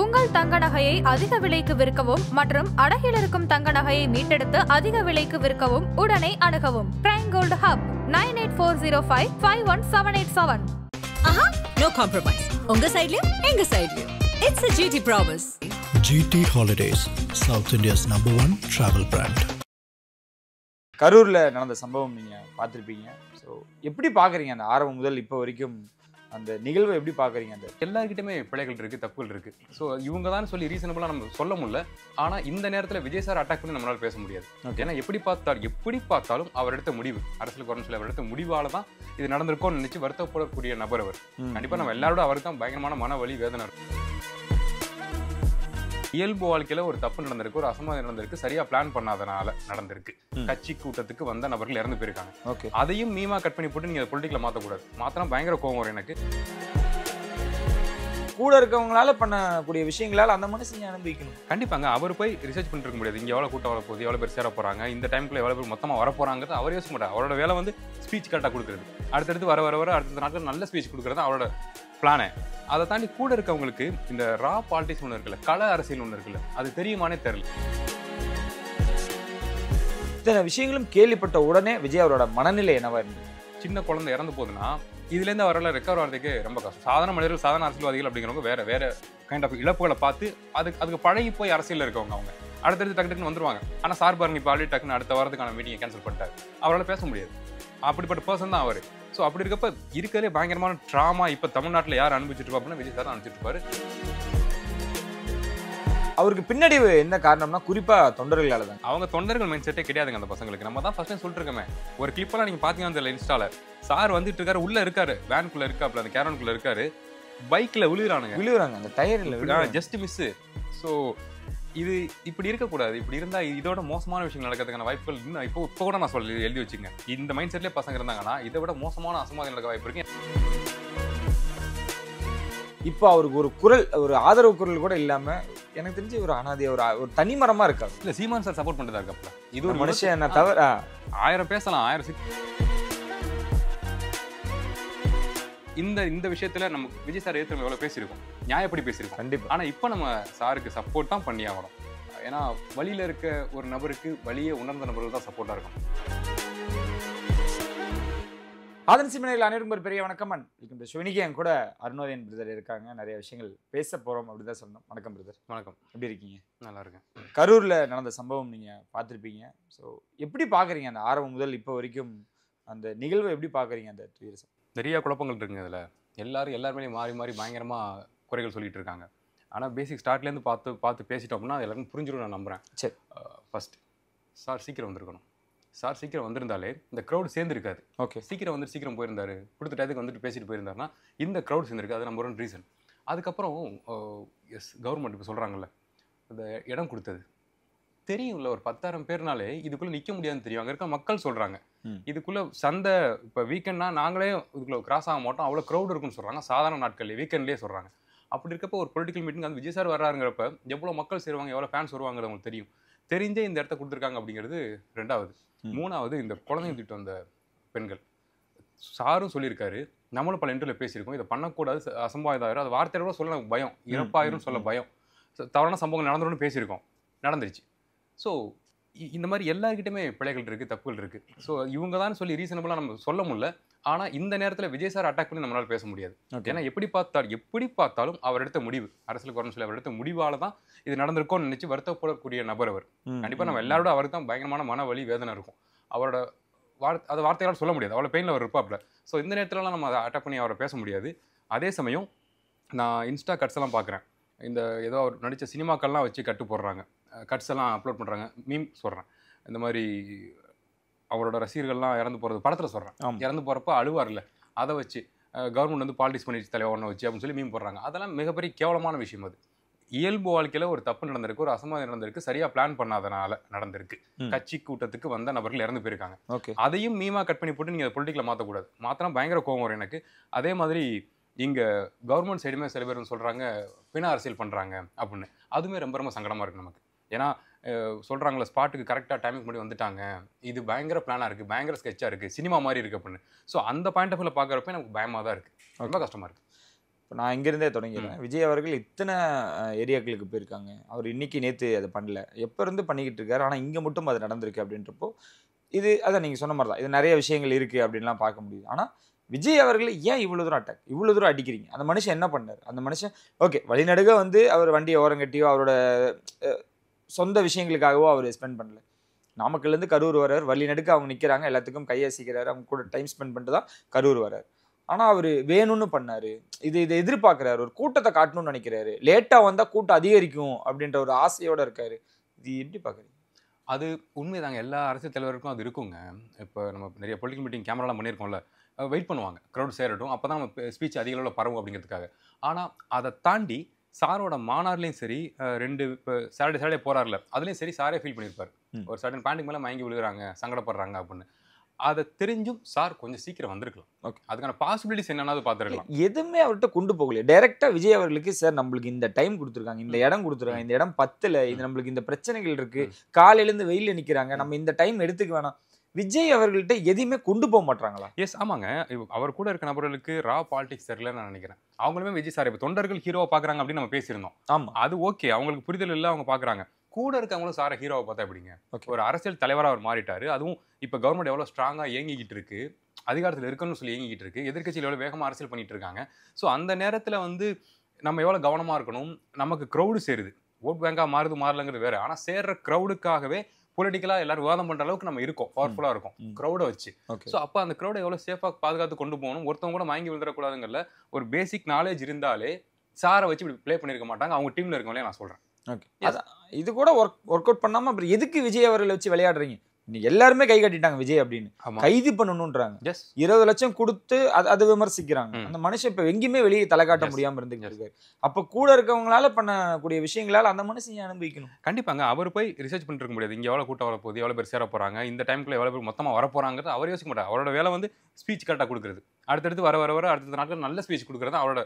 உங்கள் தங்க நகையை அதிக விலைக்கு விற்கவும் மற்றும் அடகில் இருக்கும் தங்க நகையை மீட்டெடுத்து அதிக விலைக்கு விற்கவும் உடனே அணுகவும் prime gold hub 9840551787. Aha, no compromise. உங்க சைடுலயும் எங்க சைடுலயும். It's a GT promise. GT Holidays, South India's #1 travel brand. கரூர்ல நடந்த சம்பவம் நீங்க பார்த்திருப்பீங்க. ஸோ எப்படி பார்க்குறீங்க அந்த ஆரம்பம் முதல் இப்போ வரைக்கும் அந்த நிகழ்வை எப்படி பார்க்குறீங்க? அந்த எல்லாருக்கிட்டுமே பிழைகள் இருக்குது, தப்புகள் இருக்குது. ஸோ இவங்க தான் சொல்லி ரீசனபிளாக நம்ம சொல்ல முடியல. ஆனால் இந்த நேரத்தில் விஜய் சார் அட்டாக் பண்ணி நம்மளால் பேச முடியாது. ஏன்னா எப்படி பார்த்தாலும் அவர் எடுத்த முடிவு, அரசியல் குறைன்னு சொல்லி அவர் எடுத்த முடிவால் தான் இது நடந்திருக்கோன்னு நினச்சி வருத்தப்படக்கூடிய நபர் அவர். கண்டிப்பாக நம்ம எல்லாரோட அவருக்கு தான் பயங்கரமான மன வலி வேதனை இருக்கும். இயல்பு வாழ்க்கையில ஒரு தப்பு நடந்திருக்கு, ஒரு அசம்பாவிதம் நடந்திருக்கு, சரியா பிளான் பண்ணாதனால நடந்திருக்கு. கட்சி கூட்டத்துக்கு வந்த நபர்கள் இறந்து போயிருக்காங்க. அதையும் மீமா கட் பண்ணி போட்டு நீங்க பொலிட்டிக்கல மாத்தக்கூடாது. மாத்திரம் பயங்கர கோவம் வரும் எனக்கு. கூட இருக்கவங்களால பண்ணக்கூடிய விஷயங்களால அந்த மனுஷங்க அனுபவிக்கணும். கண்டிப்பாங்க. அவர் போய் ரிசர்ச் பண்ணிட்டு இருக்க முடியாது. இங்க எவ்வளவு கூட்டம் வர போகுது, எவ்வளவு பேர் சேர போறாங்க, இந்த டைம்ல எவ்வளவு பேர் மொத்தமா வர போறாங்கிறது அவர் யோசிக்க மாட்டார். அவரோட வேலை வந்து ஸ்பீச் கரெக்டா கொடுக்குறது, அடுத்தடுத்து வர அடுத்த நாட்கள் நல்ல ஸ்பீச் கொடுக்குறது அவரோட பிளானே. அதை தாண்டி கூட இருக்கவங்களுக்கு இந்த ரா பாலிடிக்ஸ் ஒன்று இருக்குல்ல, கள அரசியல் ஒன்று இருக்குல்ல, அது தெரியுமானே தெரியல. இத்தனை விஷயங்களும் கேள்விப்பட்ட உடனே விஜய் அவரோட மனநிலை என்னவா இருந்தது? சின்ன குழந்தை இறந்து போகுதுன்னா இதுலேருந்து அவரால் ரெக்கவர் ஆகிறதுக்கு ரொம்ப கஷ்டம். சாதாரண மனிதர்கள், சாதாரண அரசியல்வாதிகள் அப்படிங்கிறவங்க வேற கைண்ட் ஆஃப் இழப்புகளை பார்த்து அதுக்கு பழகி போய் அரசியலில் இருக்கவங்க அவங்க அடுத்தடுத்து டக்குன்னு வந்துருவாங்க. ஆனால் சார் பாருங்க இப்போ ஆல்ரெடி டக்குன்னு அடுத்த வாரத்துக்கான மீட்டிங்கை கேன்சல் பண்ணிட்டார். அவரால் பேச முடியாது. அப்படிப்பட்ட பர்சன் தான் அவர். ஸோ அப்படி இருக்கப்ப இருக்கிறதே பயங்கரமான ட்ராமா இப்போ தமிழ்நாட்டில் யார் அனுபவிச்சுட்டு இருப்பா அப்படின்னா விஜய் சார் அனுப்பிச்சிட்டு இருப்பாரு. அவருக்கு பின்னாடி என்ன காரணம்னா குறிப்பா தொண்டர்களால தான். அவங்க தொண்டர்கள் மைண்ட் செட்டே கிடையாதுங்க அந்த பசங்களுக்கு. நம்ம தான் ஃபர்ஸ்ட் டைம் சொல்லிட்டு இருக்கோமே. ஒரு கிளிப்பெல்லாம் நீங்க பாத்தீங்கன்னா தெரியல, இன்ஸ்டால சார் வந்துட்டு இருக்காரு, உள்ள இருக்காரு, வேனுக்குள்ள இருக்காப்ல, அந்த கேரனுக்குள்ள இருக்காரு, பைக்ல விழுகிறாங்க, அந்த டயர்ல ஜஸ்ட் மிஸ். ஸோ இது இப்படி இருக்கக்கூடாது. இப்படி இருந்தா இதோட மோசமான விஷயங்கள் நடக்கிறதுக்கான வாய்ப்புகள் இன்னும் இப்போ கூட நான் சொல்லி எழுதி வச்சுங்க. இந்த மைண்ட் செட்லேயே பசங்க இருந்தாங்கன்னா இதை விட மோசமான அசம்பாவிதம் நடக்க வாய்ப்பு இருக்கு. இப்போ அவருக்கு ஒரு குரல், ஒரு ஆதரவு குரல் கூட இல்லாம எனக்கு தெரிஞ்சு ஒரு அனாதையா ஒரு தனிமரமா இருக்காரு. இல்ல சீமான் சார் சப்போர்ட் பண்ணிட்டு இருக்காப்ல. இது ஒரு மனுஷன் என்ன தவிர 1000 பேசலாம், 1000 இந்த விஷயத்துல நம்ம விஜய் சார் ஏற்று எவ்வளவு பேசியிருக்கோம், நியாயப்படி பேசியிருக்கோம் கண்டிப்பா. ஆனா இப்ப நம்ம சாருக்கு சப்போர்ட் தான் பண்ணி ஆகணும். ஏன்னா வழியில இருக்க ஒரு நபருக்கு வழியே உணர்ந்த நபர்கள் தான் சப்போர்ட்டா இருக்கும். ஆதன் சிமனையில் அனைவரும் ஒரு பெரிய வணக்கம். இன்னைக்கு என் கூட அருணோதயன் பிரதர் இருக்காங்க. நிறைய விஷயங்கள் பேச போறோம் அப்படிதான் சொல்லணும். வணக்கம் பிரதர். வணக்கம். எப்படி இருக்கீங்க? நல்லா இருக்கேன். கரூர்ல நடந்த சம்பவம் நீங்க பார்த்திருப்பீங்க. ஸோ எப்படி பாக்குறீங்க அந்த ஆரம்பம் முதல் இப்போ வரைக்கும் அந்த நிகழ்வை எப்படி பாக்குறீங்க? அந்த 2 years நிறைய குழப்பங்கள் இருக்குங்க. இதுல எல்லாருமே மாறி பயங்கரமா குறைகள் சொல்லிட்டு இருக்காங்க. ஆனா பேசிக் ஸ்டார்ட்லேருந்து பார்த்து பேசிட்டோம் அப்படின்னா எல்லாருக்கும் புரிஞ்சிடும் நான் நம்புறேன். சரி, ஃபர்ஸ்ட் சார் சீக்கிரம் வந்திருக்கணும். சார் சீக்கிரம் வந்திருந்தாலே இந்த க்ரௌட் சேர்ந்துருக்காது. ஓகே, சீக்கிரம் போயிருந்தாரு, கொடுத்த டயத்துக்கு வந்துட்டு பேசிட்டு போயிருந்தாருன்னா இந்த க்ரௌட் சேர்ந்துருக்கு. அது நம்பர் 1 ரீசன். அதுக்கப்புறம் கவர்மெண்ட் இப்போ சொல்கிறாங்கல்ல, இந்த இடம் கொடுத்தது தெரியும்ல, ஒரு 10,000 பேர்னாலே இதுக்குள்ளே நிற்க முடியாதுன்னு தெரியும். அங்கே இருக்க மக்கள் சொல்கிறாங்க இதுக்குள்ளே சந்தை இப்போ வீக்கெண்ட்னா நாங்களே இதுக்குள்ளே கிராஸ் ஆக மாட்டோம், அவ்வளோ க்ரௌட் இருக்குன்னு சொல்கிறாங்க. சாதாரண நாட்கள்லேயே வீக்கெண்ட்லேயே சொல்கிறாங்க. அப்படி இருக்கப்போ ஒரு பொலிட்டிக்கல் மீட்டிங் வந்து விஜய் சார் வர்றாருங்கிறப்ப எவ்வளோ மக்கள் சேருவாங்க, எவ்வளோ ஃபேன்ஸ் வருவாங்கிறது அவங்களுக்கு தெரியும். தெரிஞ்சே இந்த இடத்த கொடுத்துருக்காங்க அப்படிங்கிறது 2வது. 3வது இந்த குழந்தைங்க திட்டம், அந்த பெண்கள் சாரும் சொல்லியிருக்காரு, நம்மளும் பல இன்டர்வியூல பேசியிருக்கோம், இதை பண்ணக்கூடாது, அசம்பாவிதம் ஆயிரும், அது வார்த்தையோட சொல்ல பயம், இறப்பாயிரும் சொல்ல பயம், தவறான சம்பவங்கள் நடந்தோன்னு பேசியிருக்கோம், நடந்துருச்சு. ஸோ இந்த மாதிரி எல்லாருக்கிட்டுமே பிழைகள் இருக்குது, தப்புகள் இருக்குது. ஸோ இவங்க தான் சொல்லி ரீசனபிளாக நம்ம சொல்ல முடியல. ஆனால் இந்த நேரத்தில் விஜய் சார் அட்டாக் பண்ணி நம்மளால் பேச முடியாது. ஏன்னா எப்படி பார்த்தாலும் அவர் எடுத்த முடிவு, அரசியல் குறைன்னு சொல்லி அவர் எடுத்த முடிவால் தான் இது நடந்திருக்கோன்னு நினச்சி வருத்தப்படக்கூடிய நபர் அவர். கண்டிப்பாக நம்ம எல்லாரோட அவருக்கு தான் பயங்கரமான மன வலி வேதனை இருக்கும். அவரோட அதை வார்த்தையால் சொல்ல முடியாது, அவ்வளோ பெயினில் அவர் இருப்பாப்ல. ஸோ இந்த நேரத்துலலாம் நம்ம அதை அட்டாக் பண்ணி அவரை பேச முடியாது. அதே சமயம் நான் இன்ஸ்டா கட்ஸ் எல்லாம் பார்க்குறேன். இந்த ஏதோ அவர் நடித்த சினிமாக்கள்லாம் வச்சு கட்டு போடுறாங்க, கட்ஸ் எல்லாம் அப்லோட் பண்ணுறாங்க. மீம் சொல்கிறேன், இந்த மாதிரி அவரோட ரசிகர்கள்லாம் இறந்து போகிறது படத்தில் சொல்கிறேன், இறந்து போகிறப்ப அழுவார்ல, அதை வச்சு கவர்மெண்ட் வந்து பாலிடிக்ஸ் பண்ணிடுச்சு தலைவர் ஒன்று வச்சு அப்படின்னு சொல்லி மீம் போடுறாங்க. அதெல்லாம் மிகப்பெரிய கேவலமான விஷயம். அது இயல்பு வாழ்க்கையில் ஒரு தப்பு நடந்திருக்கு, ஒரு அசம்பாவிதம் நடந்திருக்கு, சரியாக பிளான் பண்ணாதனால நடந்திருக்கு. கட்சி கூட்டத்துக்கு வந்த நபர்கள் இறந்து போயிருக்காங்க. அதையும் மீமா கட் பண்ணி போட்டு நீங்கள் பொலிட்டிக்கல மாற்றக்கூடாது. மாத்திரம் பயங்கர கோவம் வரும் எனக்கு. அதே மாதிரி இங்கே கவர்மெண்ட் சைடுமே சில பேர் சொல்கிறாங்க பிண அரசியல் பண்ணுறாங்க அப்படின்னு. அதுவுமே ரொம்ப சங்கடமாக இருக்குது நமக்கு. ஏன்னா சொல்கிறாங்களே ஸ்பாட்டுக்கு கரெக்டாக டைமுக்கு முன்னாடி வந்துட்டாங்க, இது பயங்கர பிளானாக இருக்குது, பயங்கர ஸ்கெட்சாக இருக்குது, சினிமா மாதிரி இருக்குது அப்படின்னு. ஸோ அந்த பாயிண்ட் ஆஃப் வியூவில் பார்க்குறப்ப எனக்கு பயமாக தான் இருக்குது, ரொம்ப கஷ்டமாக இருக்குது. இப்போ நான் இங்கேருந்தே தொடங்கிடுறேன். விஜய் அவர்கள் இத்தனை ஏரியாக்களுக்கு போயிருக்காங்க. அவர் இன்னைக்கு நேற்று அதை பண்ணல, எப்போ இருந்து பண்ணிக்கிட்டு இருக்காரு. ஆனால் இங்கே மட்டும் அது நடந்திருக்கு அப்படின்றப்போ இது அதான் நீங்கள் சொன்ன மாதிரி தான், இது நிறைய விஷயங்கள் இருக்குது அப்படின்லாம் பார்க்க முடியுது. ஆனால் விஜய் அவர்களை ஏன் இவ்வளோ தூரம் அட்டாக், இவ்வளோ தூரம் அடிக்கிறீங்க? அந்த மனுஷன் என்ன பண்ணார்? அந்த மனுஷன் ஓகே வழிநடுக வந்து அவர் வண்டியை ஓரங்கட்டியோ அவரோட சொந்த விஷயங்களுக்காகவோ அவர் ஸ்பெண்ட் பண்ணல. நாமக்கல்லேருந்து கரூர் வர்றார், வழி நடுக்க அவங்க நிற்கிறாங்க, எல்லாத்துக்கும் கையசிக்கிறாரு, அவங்க கூட டைம் ஸ்பெண்ட் பண்ணிட்டு தான் கரூர் வர்றார். ஆனால் அவர் வேணும்னு பண்ணார், இதை எதிர்பார்க்குறாரு, ஒரு கூட்டத்தை காட்டணும்னு நினைக்கிறாரு, லேட்டாக வந்தால் கூட்டம் அதிகரிக்கும் அப்படின்ற ஒரு ஆசையோடு இருக்காரு. இது எப்படி பார்க்குறீங்க? அது உண்மைதாங்க, எல்லா அரசியல் தலைவருக்கும் அது இருக்குங்க. இப்போ நம்ம நிறைய பொலிட்டிக்கல் மீட்டிங் கேமராலாம் பண்ணியிருக்கோம்ல, வெயிட் பண்ணுவாங்க க்ரௌட் சேரட்டும், அப்போ தான் நம்ம ஸ்பீச் அதிக அளவில் பரவும் அப்படிங்கிறதுக்காக. ஆனால் அதை தாண்டி சாரோட மாநாடுலையும் சரி, 2 இப்போ சாட்டர்டே போகிறார்ல, அதுலேயும் சரி சாரே ஃபீல் பண்ணியிருப்பார். ஒரு சடன் பேண்டிங் மேலே மயங்கி விழுகிறாங்க, சங்கடப்படுறாங்க அப்படின்னு. அதை தெரிஞ்சும் சார் கொஞ்சம் சீக்கிரம் வந்திருக்கலாம். ஓகே, அதுக்கான பாசிபிலிட்டிஸ் என்னன்னாவது பார்த்துருக்கலாம். எதுவுமே அவர்கிட்ட கொண்டு போகலையே. டைரெக்டாக விஜய் அவர்களுக்கு சார் நம்மளுக்கு இந்த டைம் கொடுத்துருக்காங்க, இந்த இடம் கொடுத்துருக்காங்க, இந்த இடம் பத்தல, இது நம்மளுக்கு இந்த பிரச்சனைகள் இருக்குது, காலையிலேருந்து வெயிலில் நிற்கிறாங்க, நம்ம இந்த டைம் எடுத்துக்க வேணாம். விஜய் அவர்கள்ட்ட எதையுமே கொண்டு போக மாட்டாங்களா? எஸ், ஆமாங்க. அவர் கூட இருக்க நபர்களுக்கு ரா பாலிடிக்ஸ் தெரியலன்னு நான் நினைக்கிறேன். அவங்களுமே விஜய் சார் இப்போ தொண்டர்கள் ஹீரோவை பார்க்குறாங்க அப்படின்னு நம்ம பேசியிருந்தோம். ஆமாம், அது ஓகே, அவங்களுக்கு புரிதல் இல்லை, அவங்க பார்க்குறாங்க. கூட இருக்கவங்களும் சாரை ஹீரோவை பார்த்தா எப்படிங்க? ஒரு அரசியல் தலைவராக அவர் மாறிட்டாரு. அதுவும் இப்போ கவர்மெண்ட் எவ்வளோ ஸ்ட்ராங்காக இயங்கிக்கிட்டு இருக்கு, அதிகாரத்தில் இருக்குன்னு சொல்லி இயங்கிக்கிட்டு இருக்கு, எதிர்க்கட்சியில் எவ்வளோ வேகமாக அரசியல் பண்ணிட்டு இருக்காங்க. ஸோ அந்த நேரத்தில் வந்து நம்ம எவ்வளோ கவனமாக இருக்கணும். நமக்கு க்ரௌடு சேருது, ஓட் பேங்காக மாறலங்கிறது வேற. ஆனால் சேர்ற க்ரௌடுக்காகவே பொலிட்டிக்கலாக எல்லாரும் விவாதம் பண்ணுற அளவுக்கு நம்ம இருக்கோம், பவர்ஃபுல்லாக இருக்கும் க்ரௌடை வச்சு. ஸோ அப்போ அந்த க்ரௌடை எவ்வளோ சேஃபாக பாதுகாத்து கொண்டு போகணும், ஒருத்தவங்க கூட மயங்கி விழுந்துடக்கூடாதுங்கிறதுல ஒரு பேசிக் நாலேஜ் இருந்தாலே சாரை வச்சு இப்படி ப்ளே பண்ணியிருக்க மாட்டாங்க. அவங்க டீமில் இருக்கவங்களே நான் சொல்கிறேன். ஓகே, இது கூட ஒர்க் அவுட் பண்ணாமல் அப்புறம் எதுக்கு விஜய் அவர்களை வச்சு விளையாடுறீங்க? இன்னைக்கு எல்லாருமே கை கட்டிட்டாங்க விஜய் அப்படின்னு, கைது பண்ணணுன்றாங்க, 20 லட்சம் கொடுத்து அதை விமர்சிக்கிறாங்க. அந்த மனுஷன் இப்ப எங்கேயுமே வெளியே தலை காட்ட முடியாம இருந்துட்டு இருக்காரு. அப்ப கூட இருக்கவங்களால பண்ணக்கூடிய விஷயங்களால அந்த மனுஷன் அனுபவிக்கணும். கண்டிப்பாங்க. அவர் போய் ரிசர்ச் பண்ணிட்டு இருக்க முடியாது, இங்க எவ்வளவு கூட்டம் வர போகுது, எவ்வளவு பேர் சேர போறாங்க, இந்த டைம்க்குள்ள எவ்வளவு பேர் மொத்தமா வர போறாங்கிறது அவர் யோசிக்க மாட்டார். அவரோட வேலை வந்து ஸ்பீச் கரெக்டாக கொடுக்குறது, அடுத்தடுத்து வர அடுத்த நாட்கள் நல்ல ஸ்பீச் கொடுக்குறது அவரோட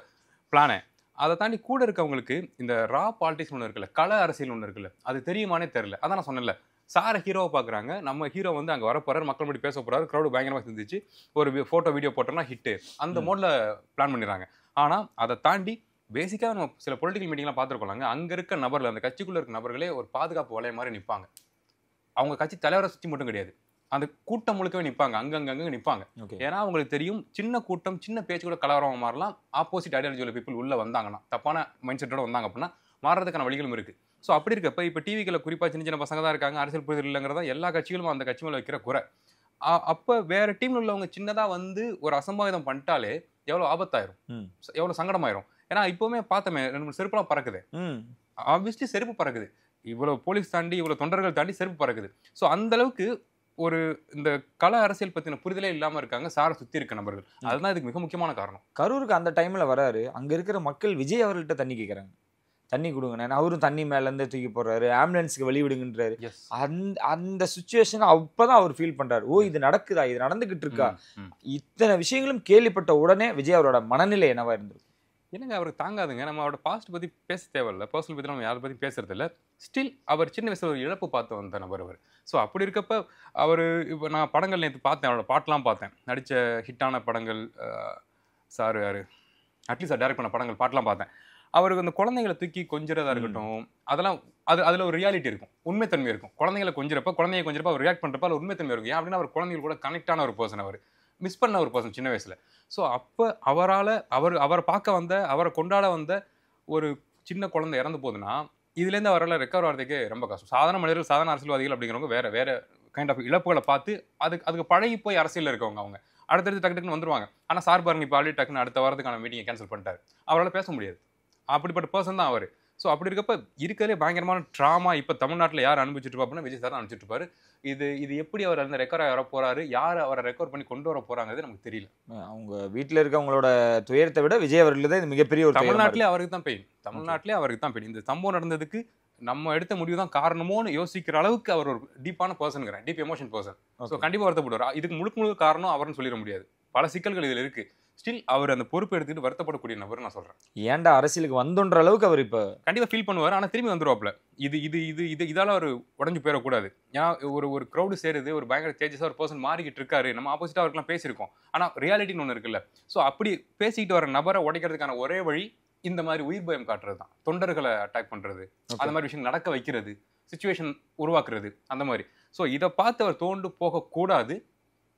பிளானே. அதை தாண்டி கூட இருக்கவங்களுக்கு இந்த ரா பாலிடிக்ஸ் ஒன்று இருக்குல்ல, கள அரசியல் ஒன்று இருக்குல்ல, அது தெரியுமானே தெரியல. அதான் நான் சொன்னேன்ல, சாரை ஹீரோவை பார்க்குறாங்க, நம்ம ஹீரோ வந்து அங்கே வர போறாரு, மக்கள் முன்னாடி பேச போறாரு, க்ரௌடு பயங்கரமாக இருந்துச்சு, ஒரு ஃபோட்டோ வீடியோ போட்டோம்னா ஹிட்டு, அந்த மோடில் பிளான் பண்ணிடுறாங்க. ஆனால் அதை தாண்டி பேசிக்காக நம்ம சில பொலிட்டிக்கல் மீட்டிங்லாம் பார்த்துருக்கோம்லாங்க, அங்கே இருக்க நபர்கள், அந்த கட்சிக்குள்ளே இருக்க நபர்களே ஒரு பாதுகாப்பு வளைய மாதிரி நிற்பாங்க. அவங்க கட்சி தலைவரை சுற்றி மட்டும் கிடையாது, அந்த கூட்டம் முழுக்கவே நிற்பாங்க, அங்கங்கே நிற்பாங்க. ஏன்னா அவங்களுக்கு தெரியும், சின்ன கூட்டம் சின்ன பேச்சு கூட கலவரம் மாறலாம். ஆப்போசிட் ஐடியாலஜியில் பீப்புள் உள்ளே வந்தாங்கன்னா, தப்பான மைண்ட் செட்டோட வந்தாங்க அப்படின்னா மாறுறதுக்கான வழிகளும் இருக்குது. ஸோ அப்படி இருக்கப்ப இப்போ டிவிகளில் குறிப்பாக சின்ன சின்ன பசங்க தான் இருக்காங்க, அரசியல் புரிதல் இல்லைங்கிறதா எல்லா கட்சிகளும் அந்த கட்சி மேலே வைக்கிற குறை. அப்போ வேற டீமில் உள்ளவங்க சின்னதாக வந்து ஒரு அசம்பாவிதம் பண்ணிட்டாலே எவ்வளோ ஆபத்தாயிரும், எவ்வளோ சங்கடமாயிரும். ஏன்னா இப்போவுமே பார்த்தோமே, 2 செருப்புலாம் பறக்குது, ஆப்வியஸ்லி செருப்பு பறக்குது, இவ்வளோ போலீஸ் தாண்டி இவ்வளோ தொண்டர்கள் தாண்டி செருப்பு பறக்குது. ஸோ அந்த அளவுக்கு ஒரு இந்த கள அரசியல் பற்றின புரிதலே இல்லாமல் இருக்காங்க சாரை சுற்றி இருக்க நபர்கள். அதுதான் இதுக்கு மிக முக்கியமான காரணம். கரூருக்கு அந்த டைமில் வராரு, அங்கே இருக்கிற மக்கள் விஜய் அவர்கள்ட்ட தண்ணி கேட்குறாங்க, தண்ணி கொடுங்க, அவரும் தண்ணி மேலேருந்து தூக்கி போடுறாரு, ஆம்புலன்ஸுக்கு வழி விடுங்கன்றாரு. அந்த சுச்சுவேஷன் அப்போதான் அவர் ஃபீல் பண்ணுறாரு, ஓ இது நடக்குதா, இது நடந்துக்கிட்டு இருக்கா. இத்தனை விஷயங்களும் கேள்விப்பட்ட உடனே விஜய் அவரோட மனநிலை என்னவா இருந்திருக்கு? என்னங்க அவருக்கு தாங்காதுங்க. நம்ம அவரோட பாஸ்ட் பற்றி பேச தேவையில்லை, பர்சனல் பற்றி நம்ம யாரை பற்றி பேசுறது இல்லை. ஸ்டில் அவர் சின்ன வயசில் ஒரு இழப்பு பார்த்து வந்த நபர் அவர். ஸோ அப்படி இருக்கப்ப அவர் இப்போ நான் படங்கள் நேற்று பார்த்தேன், அவரோட பாட்டெலாம் பார்த்தேன், நடித்த ஹிட்டான படங்கள், சார் யார் அட்லீஸ்ட் சார் டைரக்ட் பண்ண படங்கள் பாட்டெலாம் பார்த்தேன். அவருக்கு அந்த குழந்தைங்களை தூக்கி கொஞ்சிறதா இருக்கட்டும், அதெல்லாம் அதில் ஒரு ரியாலிட்டி இருக்கும், உண்மைத்தன்மை இருக்கும். குழந்தைங்களை கொஞ்சிறப்ப அவர் ரியாக்ட் பண்ணுறப்ப அது உண்மைத்தன்மை இருக்கும். ஏன் அப்படின்னா அவர் குழந்தைகள் கூட கனெக்டான ஒரு பர்சன், அவர் மிஸ் பண்ண ஒரு பர்சன் சின்ன வயசில். ஸோ அப்போ அவரை பார்க்க வந்த, அவரை கொண்டாட வந்த ஒரு சின்ன குழந்தை இறந்து போகுதுன்னா இதுலேருந்து அவரால் ரெக்கவர் ஆகிறதுக்கு ரொம்ப கஷ்டம். சாதாரண மனிதர்கள், சாதாரண அரசியல்வாதிகள் அப்படிங்கிறவங்க வேற கைண்ட் ஆஃப் இழப்புகளை பார்த்து அதுக்கு பழகி போய் அரசியலில் இருக்கவங்க, அவங்க அடுத்தடுத்து டக்குன்னு வந்துருவாங்க. ஆனால் சார் பாருங்க, இப்போ ஆல்ரெடி டக்குன்னு அடுத்த வாரத்துக்கான மீட்டிங்கை கேன்சல் பண்ணிட்டார், அவரால் பேச முடியாது. அப்படிப்பட்ட பர்சன் தான் அவர். ஸோ அப்படி இருக்கப்ப இருக்கிறதே பயங்கரமான ட்ராமா இப்போ தமிழ்நாட்டில் யார் அனுப்பிச்சுட்டு இருப்பா அப்படின்னா விஜய் சார் தான் அனுப்பிச்சுட்டு இருப்பாரு. இது எப்படி அவர் அந்த ரெக்கவர் வர போறாரு, யார் அவரை ரெக்கவர் பண்ணி கொண்டு வர போறாங்கிறது நமக்கு தெரியல. அவங்க வீட்டில் இருக்கவங்களோட துயரத்தை விட விஜய் அவர்கள் தான் இது மிகப்பெரிய ஒரு தமிழ்நாட்டிலே அவருக்கு தான் பெயின், இந்த சம்பவம் நடந்ததுக்கு நம்ம எடுத்த முடிவு தான் காரணமோன்னு யோசிக்கிற அளவுக்கு அவர் ஒரு டீப்பான பர்சனுங்கிறேன், டீப் எமோஷன் பர்சன். ஸோ கண்டிப்பாக வருத்தப்படுவார். இதுக்கு முழுக்க காரணம் அவர்னு சொல்லிட முடியாது, பல சிக்கல்கள் இதில் இருக்கு. ஸ்டில் அவர் அந்த பொறுப்பு எடுத்துக்கிட்டு வருத்தப்படக்கூடிய நபர் நான் சொல்றேன். ஏன்டா அரசியலுக்கு வந்தோன்ற அளவுக்கு அவர் இப்போ கண்டிப்பா ஃபீல் பண்ணுவார். ஆனா திரும்பி வந்துருவாப்ல. இதால அவர் உடஞ்சு போயிடக்கூடாது. ஏன்னா ஒரு க்ரௌடு சேருது, ஒரு பயங்கர சேஞ்சஸா ஒரு பர்சன் மாறிக்கிட்டு இருக்காரு, நம்ம ஆப்போசிட்டா அவருக்குலாம் பேசியிருக்கோம். ஆனா ரியாலிட்டின்னு ஒன்று இருக்குல்ல. ஸோ அப்படி பேசிக்கிட்டு வர நபரை உடைக்கிறதுக்கான ஒரே வழி இந்த மாதிரி உயிர் பயம் காட்டுறது தான். தொண்டர்களை அட்டாக் பண்றது, அந்த மாதிரி விஷயம் நடக்க வைக்கிறது, சிச்சுவேஷன் உருவாக்குறது, அந்த மாதிரி. ஸோ இதை பார்த்து அவர் தோண்டு போகக்கூடாது.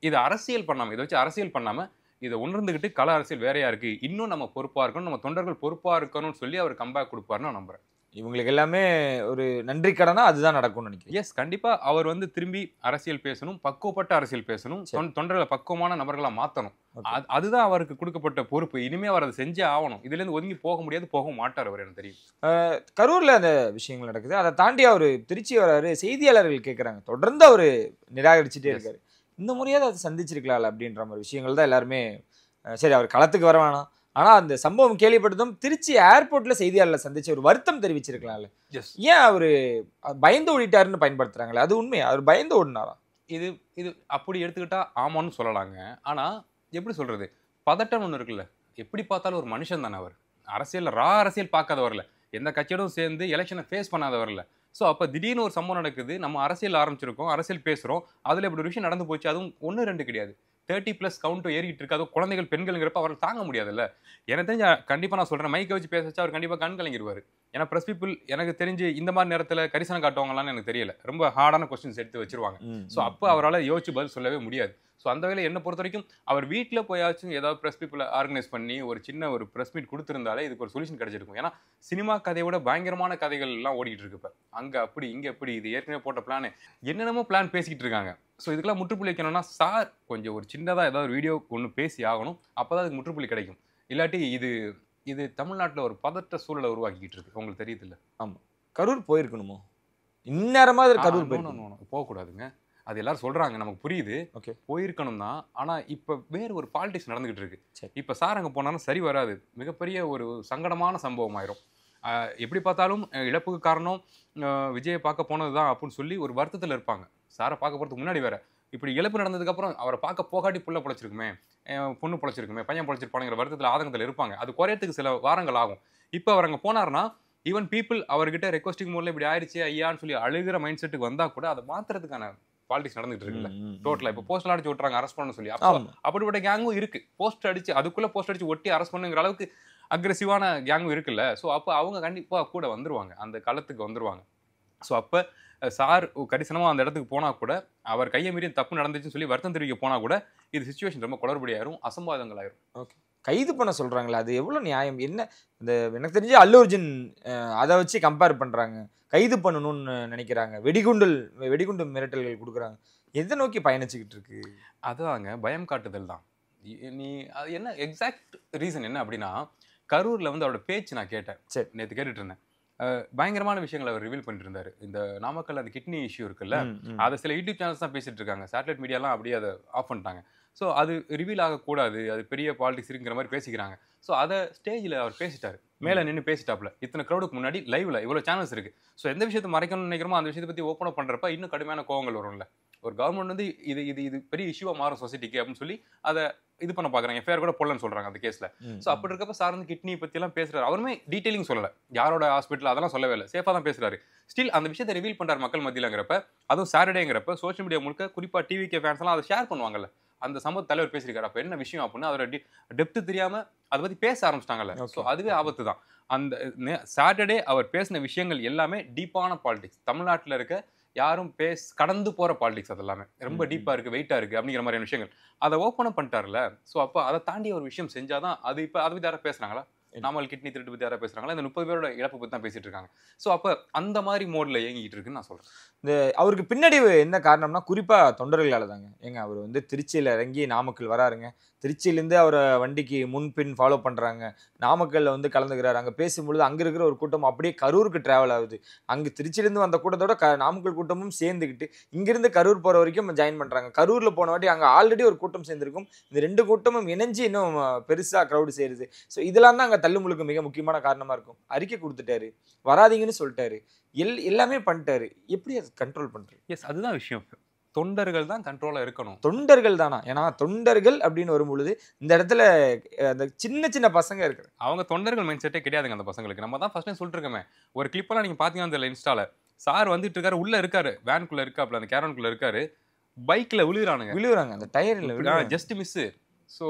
இதை அரசியல் பண்ணாம, இதை வச்சு அரசியல் பண்ணாம இதை உணர்ந்துகிட்டு கள அரசியல் வேறையா இருக்கு, இன்னும் நம்ம பொறுப்பா இருக்கணும், நம்ம தொண்டர்கள் பொறுப்பா இருக்கணும்னு சொல்லி அவர் கம்பேக் கொடுப்பாருன்னு நான் நம்புறேன். இவங்களுக்கு எல்லாமே ஒரு நன்றி கடனா அதுதான் நடக்கும்னு நினைக்கிறேன். எஸ், கண்டிப்பா அவர் திரும்பி அரசியல் பேசணும், பக்குவப்பட்ட அரசியல் பேசணும், தொண்டர்களை பக்குவமான நபர்களா மாத்தணும். அதுதான் அவருக்கு கொடுக்கப்பட்ட பொறுப்பு. இனிமே அவர் அதை செஞ்சே ஆகணும். இதுல இருந்து ஒதுங்கி போக முடியாது, போக மாட்டார் அவர், எனக்கு தெரியும். கரூர்ல அந்த விஷயங்கள் நடக்குது. அதை தாண்டி அவர் திருச்சி வராரு, செய்தியாளர்கள் கேட்கறாங்க, தொடர்ந்து அவரு நிராகரிச்சுட்டே இருக்காரு. இந்த முறையாவது அதை சந்திச்சிருக்கலாம் அப்படின்ற மாதிரி விஷயங்கள் தான் எல்லாருமே. சரி, அவர் களத்துக்கு வர வேணாம், ஆனா அந்த சம்பவம் கேள்விப்பட்டதும் திருச்சி ஏர்போர்ட்ல செய்தியாளர்களை சந்திச்சு ஒரு வருத்தம் தெரிவிச்சிருக்கலாம்ல. ஏன் அவரு பயந்து ஓடிட்டாருன்னு பயன்படுத்துறாங்களே, அது உண்மையா? அவர் பயந்து ஓடினாரா? இது அப்படி எடுத்துக்கிட்டா ஆமான்னு சொல்லலாங்க. ஆனா எப்படி சொல்றது, பதட்டம் ஒன்று இருக்குல்ல. எப்படி பார்த்தாலும் ஒரு மனுஷன் தானே அவர். அரசியல் அரசியல் பார்க்காதவர்ல, எந்த கட்சியோடும் சேர்ந்து எலெக்ஷனை ஃபேஸ் பண்ணாதவர்ல. ஸோ அப்போ திடீர்னு ஒரு சம்பவம் நடக்குது, நம்ம அரசியல் ஆரம்பிச்சிருக்கோம், அரசியல் பேசுகிறோம், அதில் இப்படி ஒரு விஷயம் நடந்து போச்சு. அதுவும் 1-2 கிடையாது, 30+ கவுண்ட்டு ஏறிக்கிட்டு இருக்கு. அதுவும் குழந்தைகள் பெண்கள்ங்கிறப்ப அவரால் தாங்க முடியாதுல்ல. எனக்கு தெரிஞ்ச கண்டிப்பாக நான் சொல்கிறேன், மைக்கை வச்சு பேச வச்சா அவர் கண்டிப்பாக கண் கலங்கிடுவார். ஏன்னா ப்ரெஸ் பீப்புள் எனக்கு தெரிஞ்சு இந்த மாதிரி நேரத்தில் கரிசனம் காட்டுவாங்களான்னு எனக்கு தெரியல. ரொம்ப ஹார்டான கொஸ்டின்ஸ் எடுத்து வச்சிருவாங்க. ஸோ அப்போ அவரால் யோசிச்சு பதில் சொல்லவே முடியாது. ஸோ அந்த வேலை என்னை பொறுத்த வரைக்கும் அவர் வீட்டில் போயாச்சும் ஏதாவது ப்ரெஸ் பீப்புளை ஆர்கனைஸ் பண்ணி ஒரு சின்ன ஒரு ப்ரெஸ் மீட் கொடுத்துருந்தாலே இதுக்கு ஒரு சொல்யூஷன் கிடைச்சிருக்கும். ஏன்னா சினிமா கதையோட பயங்கரமான கதைகள் எல்லாம் ஓடிக்கிட்டு இருக்கு இப்போ. அங்கே அப்படி இங்கே எப்படி, இது ஏற்கனவே போட்ட பிளான், என்னென்னமோ பிளான் பேசிக்கிட்டு இருக்காங்க. ஸோ இதுக்கெல்லாம் முற்றுப்புள்ளி வைக்கணும்னா சார் கொஞ்சம் ஒரு சின்னதாக ஏதாவது வீடியோ ஒன்று பேசி ஆகணும். அப்போ தான் அதுக்கு முற்றுப்புள்ளி கிடைக்கும். இல்லாட்டி இது தமிழ்நாட்டில் ஒரு பதற்ற சூழலை உருவாக்கிக்கிட்டு இருக்கு. உங்களுக்கு தெரியுது இல்லை? ஆமாம். கரூர் போயிருக்கணுமோ? இந்நேரமாக கரூர் போகக்கூடாதுங்க. அது எல்லாரும் சொல்றாங்க, நமக்கு புரியுது. ஓகே, போயிருக்கணும் தான். ஆனா இப்ப வேற ஒரு பாலிடிக்ஸ் நடந்துகிட்டு இருக்கு. இப்ப சார் அங்க போனாலும் சரி வராது, மிகப்பெரிய ஒரு சங்கடமான சம்பவம் ஆயிரும். எப்படி பார்த்தாலும் இழப்புக்கு காரணம் விஜயை பார்க்க போனதுதான் அப்படின்னு சொல்லி ஒரு வருத்தத்தில் இருப்பாங்க. சாரை பார்க்க போறதுக்கு முன்னாடி வேற இப்படி இழப்பு நடந்ததுக்கு அப்புறம் அவரை பார்க்க போகாட்டி புள்ள பொழைச்சிருக்குமே, பொண்ணு பொழைச்சிருக்குமே, பையன் பொழைச்சிருப்பானுங்கிற வருத்தத்தில் ஆதங்கத்தில் இருப்பாங்க. அது குறையத்துக்கு சில வாரங்கள் ஆகும். இப்போ அவர் அங்கே போனார்னா ஈவன் பீப்புள் அவர்கிட்ட ரெக்வஸ்டிங் மோட்ல இப்படி ஆயிடுச்சு ஐயான்னு சொல்லி அழுகிற மைண்ட் செட்டுக்கு வந்தா கூட அதை மாத்துறதுக்கான பாலிடிக்ஸ் நடந்துட்டு இருக்குல்ல. டோட்டலா இப்போ போஸ்டர் அடிச்சு விட்டுறாங்க அரெஸ்ட் பண்ண சொல்லி. அப்படிப்பட்ட கேங்கும் இருக்கு. போஸ்டர் அடிச்சு அதுக்குள்ள போஸ்டர் அடிச்சு ஒட்டி அரெஸ்ட் பண்ணுங்கிற அளவுக்கு அக்ரெசிவான கேங்கும் இருக்குல்ல. ஸோ அப்போ அவங்க கண்டிப்பா கூட வந்துருவாங்க, அந்த களத்துக்கு வந்துருவாங்க. ஸோ அப்போ சார் கரிசனமாக அந்த இடத்துக்கு போனால் கூட, அவர் கையை மீறி தப்பு நடந்துச்சுன்னு சொல்லி வருத்தம் தெரிவிக்க போனால் கூட இது சிச்சுவேஷன் ரொம்ப குளறுபடியாயிரும், அசம்பாதங்கள் ஆயிரும். ஓகே, கைது பண்ண சொல்கிறாங்களே, அது எவ்வளோ நியாயம்? என்ன இந்த எனக்கு தெரிஞ்சு அல்லு அர்ஜுன் அதை வச்சு கம்பேர் பண்ணுறாங்க, கைது பண்ணணும்னு நினைக்கிறாங்க, வெடிகுண்டு மிரட்டல்கள் கொடுக்குறாங்க. எதை நோக்கி பயணிச்சுக்கிட்டு இருக்கு? அதுதாங்க பயம் காட்டுதல் தான். நீ அது என்ன எக்ஸாக்ட் ரீசன் என்ன அப்படின்னா, கரூரில் அவரோட பேச்சு நான் கேட்டேன். சரி, நேற்று கேட்டுட்டு இருந்தேன். பயங்கரமான விஷயங்களை அவர் ரிவீல் பண்ணிட்டு இருந்தாரு. இந்த நாமக்கல் அந்த கிட்னி இஷ்யூ இருக்குல்ல, அதை சில யூடியூப் சேனல்ஸ் தான் பேசிட்டு இருக்காங்க. சேட்டலைட் மீடியாலாம் அப்படியே அதை ஆஃப் பண்ணிட்டாங்க. ஸோ அது ரிவீல் ஆகக்கூடாது, அது பெரிய பாலிடிக்ஸ் இருக்குங்கிற மாதிரி பேசிக்கிறாங்க. ஸோ அதை ஸ்டேஜில் அவர் பேசிட்டாரு, மேலே நின்று பேசிட்டாப்ல. இத்தனை க்ரௌடுக்கு முன்னாடி லைவ்ல இவ்வளோ சேனல்ஸ் இருக்கு. ஸோ எந்த விஷயத்தை மறைக்கணும்னு நினைக்கிறோமோ அந்த விஷயத்தை பற்றி ஓப்பன் பண்ணுறப்ப இன்னும் கடுமையான கோவங்கள் வரும்ல. ஒரு கவர்மெண்ட் இது பெரிய இஷ்யூவாக மாறும் சொசைட்டிக்கு அப்படின்னு சொல்லி அதை இது பண்ண பார்க்குறாங்க. எஃப்ஐஆர் கூட போடலன்னு சொல்றாங்க அந்த கேஸில். ஸோ அப்படி இருக்கப்ப சார் கிட்னி பற்றிலாம் பேசுறாரு. அவருமே டீட்டெயிலிங் சொல்லலை, யாரோட ஹாஸ்பிட்டல் அதெல்லாம் சொல்லவே இல்லை, சேஃபாக தான் பேசுறாரு. ஸ்டில் அந்த விஷயத்தை ரிவீல் பண்ணுறாரு மக்கள் மத்தியிலங்கிறப்ப, அதுவும் சாட்டர்டேங்கிறப்ப சோஷியல் மீடியா முழுக்க குறிப்பாக டிவிகே ஃபேன்ஸ் எல்லாம் அதை ஷேர் பண்ணுவாங்கல்ல. அந்த சம்பவ தலைவர் பேசியிருக்காரு, அப்போ என்ன விஷயம் அப்படின்னு அதோட டெப்த்து தெரியாமல் அதை பற்றி பேச ஆரம்பிச்சிட்டாங்கல்ல. ஸோ அதுவே ஆபத்து தான். அந்த சாட்டர்டே அவர் பேசின விஷயங்கள் எல்லாமே டீப்பான பாலிடிக்ஸ். தமிழ்நாட்டில் இருக்க யாரும் கடந்து போகிற பாலிடிக்ஸ், அது எல்லாமே ரொம்ப டீப்பாக இருக்குது, வெயிட்டாக இருக்குது அப்படிங்கிற மாதிரியான விஷயங்கள் அதை ஓப்பன் பண்ணிட்டார்ல. ஸோ அப்போ அதை தாண்டி ஒரு விஷயம் செஞ்சாதான் அது. இப்போ அதை பற்றி யாராவது பேசுகிறாங்களா? நாமல் கிட்னி திருட்டு பற்றி யாராவது பேசுகிறாங்களா? இந்த 30 பேரோட இழப்பு பற்றி தான் பேசிட்டு இருக்காங்க. ஸோ அப்போ அந்த மாதிரி மோடில் இயங்கிட்டு இருக்குன்னு நான் சொல்கிறேன். இந்த அவருக்கு பின்னாடி என்ன காரணம்னா குறிப்பாக தொண்டர்களால் தாங்க. அவர் திருச்சியில் இறங்கி நாமக்கல் வராருங்க, திருச்சியிலேருந்து அவரை வண்டிக்கு முன்பின் ஃபாலோ பண்ணுறாங்க, நாமக்கல்லில் கலந்துக்கிறாரு. அங்கே பேசும்பொழுது அங்கே இருக்கிற ஒரு கூட்டம் அப்படியே கரூருக்கு ட்ராவல் ஆகுது. அங்கே திருச்சியிலேருந்து வந்த கூட்டத்தோட நாமக்கல் கூட்டமும் சேர்ந்துக்கிட்டு இங்கேருந்து கரூர் போகிற வரைக்கும் ஜாயின் பண்ணுறாங்க. கரூரில் போன வாட்டி அங்கே ஆல்ரெடி ஒரு கூட்டம் சேர்ந்துருக்கும், இந்த 2 கூட்டமும் இணைஞ்சு இன்னும் பெருசாக க்ரௌடு சேருது. ஸோ இதெல்லாம் தான் அங்கே தள்ளுமுழுக்கு மிக முக்கியமான காரணமாக இருக்கும். அறிக்கை கொடுத்துட்டாரு, வராதிங்கன்னு சொல்லிட்டாரு, எல்லாமே பண்ணிட்டாரு. எப்படி அதை கண்ட்ரோல் பண்ணுறது? எஸ், அதுதான் விஷயம். தொண்டர்கள் தான் கண்ட்ரோலா இருக்கணும். தொண்டர்கள் தானா? ஏன்னா தொண்டர்கள் அப்படின்னு வரும்பொழுது இந்த இடத்துல அந்த சின்ன சின்ன பசங்க இருக்கு. அவங்க தொண்டர்கள் மைண்ட் செட்டே கிடையாதுங்க அந்த பசங்களுக்கு. நம்ம தான் ஃபர்ஸ்ட் டைம் சொல்லிட்டு இருக்கோமே. ஒரு கிளிப்பெல்லாம் நீங்க பாத்தீங்கன்னா அந்த இன்ஸ்டால சார் வந்துட்டு இருக்காரு, உள்ள இருக்காரு, வேனுக்குள்ள இருக்காப்ல, அந்த கேரனுக்குள்ள இருக்காரு, பைக்ல விழுகுறாங்க அந்த டயர்ல ஜஸ்ட் மிஸ். ஸோ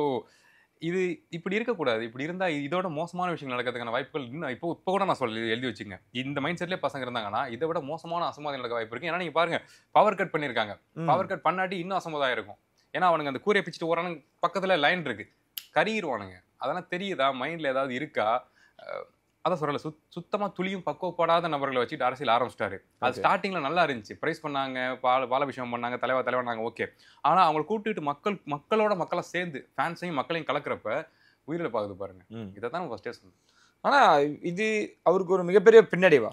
இது இப்படி இருக்கக்கூடாது. இப்படி இருந்தா இதோட மோசமான விஷயங்கள் நடக்கிறதுக்கான வாய்ப்புகள் இன்னும் இப்போ கூட நான் எழுதி வச்சுங்க. இந்த மைண்ட் செட்லேயே பசங்க இருந்தாங்கன்னா இதை விட மோசமான அசம்பாதம் நடக்க வாய்ப்பு இருக்கு. ஏன்னா நீங்க பாருங்க, பவர் கட் பண்ணியிருக்காங்க. பவர் கட் பண்ணாட்டி இன்னும் அசம்பாதம் இருக்கும். ஏன்னா அவனுங்க அந்த கூரையை பிச்சுட்டு ஓரானுங்க, பக்கத்துல லைன் இருக்கு, கறிடுவானுங்க. அதெல்லாம் தெரியுதா? மைண்ட்ல ஏதாவது இருக்கா? அதான் சொல்லல, சுத்தமா துளியும் பக்குவப்படாத நபர்களை வச்சுட்டு அரசியல் ஆரம்பிச்சிட்டாரு. அது ஸ்டார்டிங்ல நல்லா இருந்துச்சு, பிரைஸ் பண்ணாங்க, பாலாபிஷேகம் பண்ணாங்க, தலைவனாங்க, ஓகே. ஆனா அவங்களை கூப்பிட்டு மக்களா சேர்ந்து ஃபேன்ஸையும் மக்களையும் கலக்கிறப்ப உயிரிழப்பு ஆகுது பாருங்க. இதைத்தான் நம்ம ஃபர்ஸ்டே சொன்னோம். ஆனா இது அவருக்கு ஒரு மிகப்பெரிய பின்னடைவா?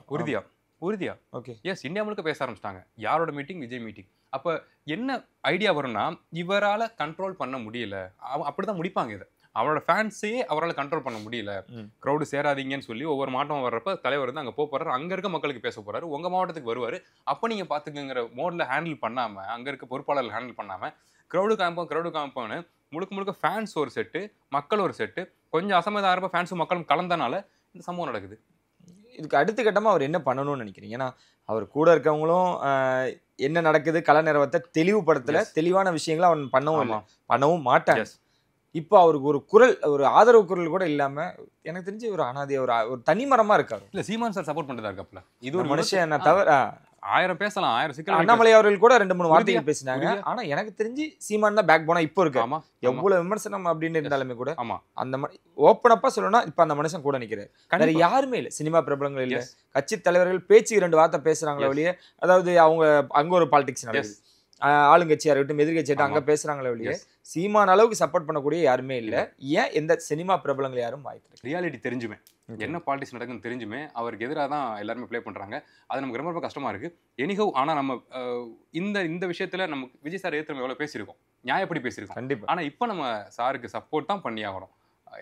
உறுதியா ஓகே. எஸ், இந்தியா முழுக்க பேச ஆரம்பிச்சிட்டாங்க. யாரோட மீட்டிங்? விஜய் மீட்டிங். அப்ப என்ன ஐடியா வரும்னா, இவரால கண்ட்ரோல் பண்ண முடியல, அப்படிதான் முடிப்பாங்க இதை. அவரோட ஃபேன்ஸையே அவரால் கண்ட்ரோல் பண்ண முடியல. க்ரௌடு சேராதீங்கன்னு சொல்லி ஒவ்வொரு மாவட்டம் வர்றப்ப தலைவர் வந்து அங்கே போறாரு, அங்கே இருக்க மக்களுக்கு பேச போறாரு, உங்க மாவட்டத்துக்கு வருவார், அப்போ நீங்கள் பார்த்துக்குங்கிற மோடில் ஹேண்டில் பண்ணாமல், அங்கே இருக்க பொறுப்பாளர்கள் ஹேண்டில் பண்ணாமல், க்ரௌடு காம்பவுன்னு முழுக்க ஃபேன்ஸ் ஒரு செட்டு, மக்கள் ஒரு செட்டு, கொஞ்சம் அசமதம் ஆகிறப்ப ஃபேன்ஸும் மக்களும் கலந்தனால இந்த சம்பவம் நடக்குது. இதுக்கு அடுத்த கட்டமாக அவர் என்ன பண்ணணும்னு நினைக்கிறீங்க? ஏன்னா அவர் கூட இருக்கவங்களும் என்ன நடக்குது கள நிறவத்தை தெளிவுபடுத்தல, தெளிவான விஷயங்களை அவன் பண்ணவும் மாட்டாங்க. இப்போ அவருக்கு ஒரு குரல், ஒரு ஆதரவு குரல் கூட இல்லாம எனக்கு தெரிஞ்சு ஒரு அனாதை, ஒரு தனிமரமா இருக்காரு. இல்ல, சீமான் சார் சப்போர்ட் பண்ணிட்டு இருக்காப்ல. இது ஒரு மனுஷன் என்ன தவிர 1000 பேசலாம், 1000 சிக்கல். அண்ணாமலை அவர்கள் கூட 2-3 வார்த்தைகள் பேசினாங்க. ஆனா எனக்கு தெரிஞ்சு சீமான் தான் பேக் போனா இப்போ இருக்கு. எவ்வளவு விமர்சனம் அப்படின்னு இருந்தாலுமே கூட அந்த ஓப்பன் அப்பா சொல்லணும்னா இப்ப அந்த மனுஷன் கூட நிக்கிறாரு. வேற யாருமே இல்ல, சினிமா பிரபலங்கள் இல்ல, கட்சி தலைவர்கள் பேச்சு 2 வார்த்தை பேசுறாங்களே வெளியே. அதாவது அவங்க அங்க ஒரு பாலிடிக்ஸ் நடக்குது, ஆளுங்கட்சியா இருக்கட்டும் எதிர்கட்சியா அங்க பேசுறாங்களே வெளியே. சீமான் அளவுக்கு சப்போர்ட் பண்ணக்கூடிய யாருமே இல்ல. ஏன் எந்த சினிமா பிரபலங்கள் யாரும் வாய்ப்பு? ரியாலிட்டி தெரிஞ்சுமே, என்ன பாலிடிக்ஸ் நடக்குன்னு தெரிஞ்சுமே அவருக்கு எதிராக தான் எல்லாருமே ப்ளே பண்றாங்க. அது நமக்கு ரொம்ப ரொம்ப கஷ்டமா இருக்கு. எனிஹவ், ஆனா நம்ம இந்த விஷயத்துல நம்ம விஜய் சார் எதிர்த்து எவ்வளவு பேசியிருக்கோம், நியாயப்படி பேசியிருக்கோம் கண்டிப்பா. ஆனா இப்ப நம்ம சாருக்கு சப்போர்ட் தான் பண்ணி ஆகணும்.